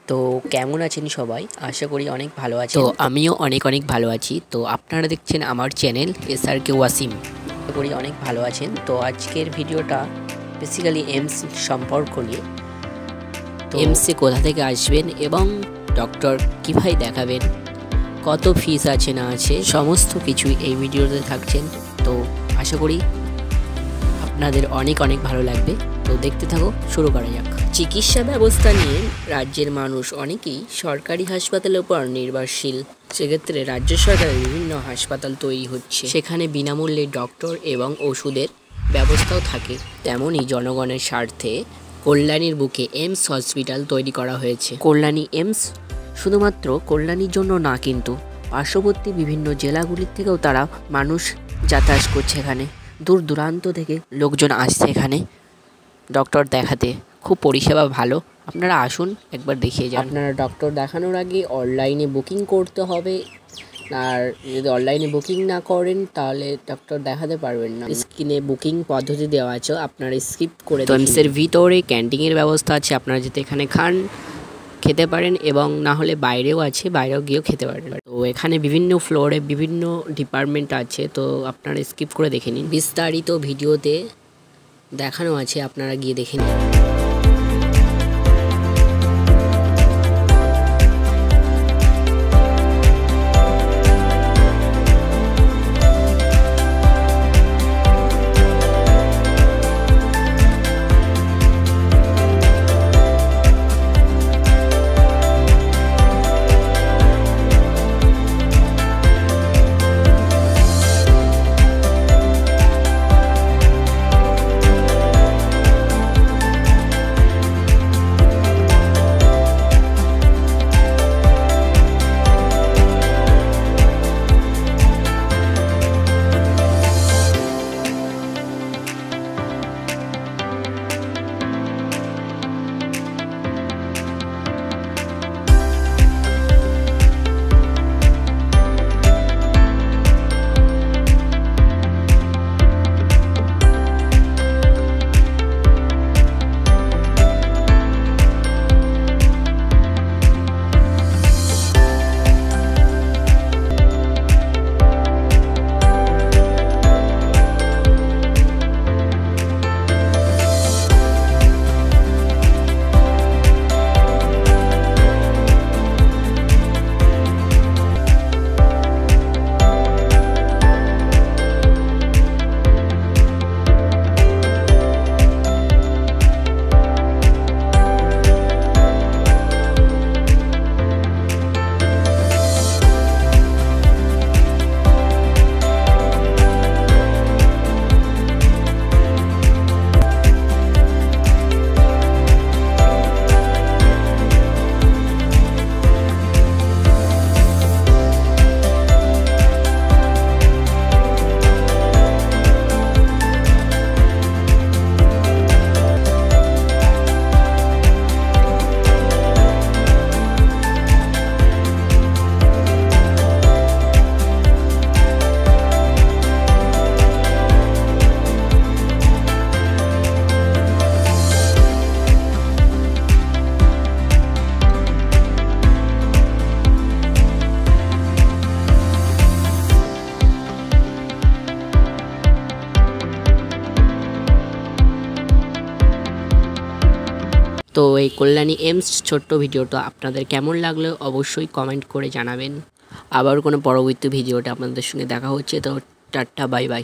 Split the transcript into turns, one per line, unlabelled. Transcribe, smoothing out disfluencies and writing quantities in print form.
তো কেমন আছেন সবাই? আশা করি অনেক ভালো আছেন। তো আমিও অনেক ভালো আছি। তো আপনারা দেখছেন আমার চ্যানেল SRK ওয়াসিম। আশা করি অনেক ভালো আছেন। তো আজকের ভিডিওটা বেসিক্যালি এইমস সম্পর্ক নিয়ে। তো এইমসে কোথা থেকে আসবেন এবং ডক্টর কীভাবে দেখাবেন, কত ফিস আছে না আছে, সমস্ত কিছুই এই ভিডিওতে থাকছেন। তো আশা করি আপনাদের অনেক ভালো লাগবে। তো দেখতে থাকো, শুরু করা যাক। চিকিৎসা ব্যবস্থা নিয়ে রাজ্যের মানুষ অনেকেই সরকারি হাসপাতালের উপর নির্ভরশীল। সেক্ষেত্রে রাজ্য সরকারের বিভিন্ন হাসপাতাল তৈরি হচ্ছে, সেখানে বিনামূল্যে ডক্টর এবং ওষুধের ব্যবস্থাও থাকে। তেমনই জনগণের স্বার্থে কল্যাণীর বুকে এইমস হসপিটাল তৈরি করা হয়েছে। কল্যাণী এইমস শুধুমাত্র কল্যাণীর জন্য না, কিন্তু পার্শ্ববর্তী বিভিন্ন জেলাগুলির থেকেও তারা মানুষ যাতায়াত করছে। এখানে দূর দূরান্ত থেকে লোকজন আসছে এখানে ডক্টর দেখাতে। খুব পরিষেবা ভালো, আপনারা আসুন একবার দেখিয়ে যান। আপনারা ডক্টর দেখানোর আগে অনলাইনে বুকিং করতে হবে, আর যদি অনলাইনে বুকিং না করেন তাহলে ডক্টর দেখাতে পারবেন না। স্ক্রিনে বুকিং পদ্ধতি দেওয়া আছে, আপনারা স্কিপ করে দিন। এইমসের ভিতরে ক্যান্টিনের ব্যবস্থা আছে, আপনারা যদি এখানে খান খেতে পারেন, এবং না হলে বাইরেও আছে, বাইরেও গিয়েও খেতে পারেন। তো এখানে বিভিন্ন ফ্লোরে বিভিন্ন ডিপার্টমেন্ট আছে, তো আপনারা স্কিপ করে দেখে নিন। বিস্তারিত ভিডিওতে দেখানো আছে, আপনারা গিয়ে দেখে নিন। তো এই কল্যাণী এইমস ছোট্ট ভিডিওটা আপনাদের কেমন লাগলো অবশ্যই কমেন্ট করে জানাবেন। আবার কোনো পরবর্তী ভিডিওটা আপনাদের সঙ্গে দেখা হচ্ছে। তো টাটা, বাই বাই।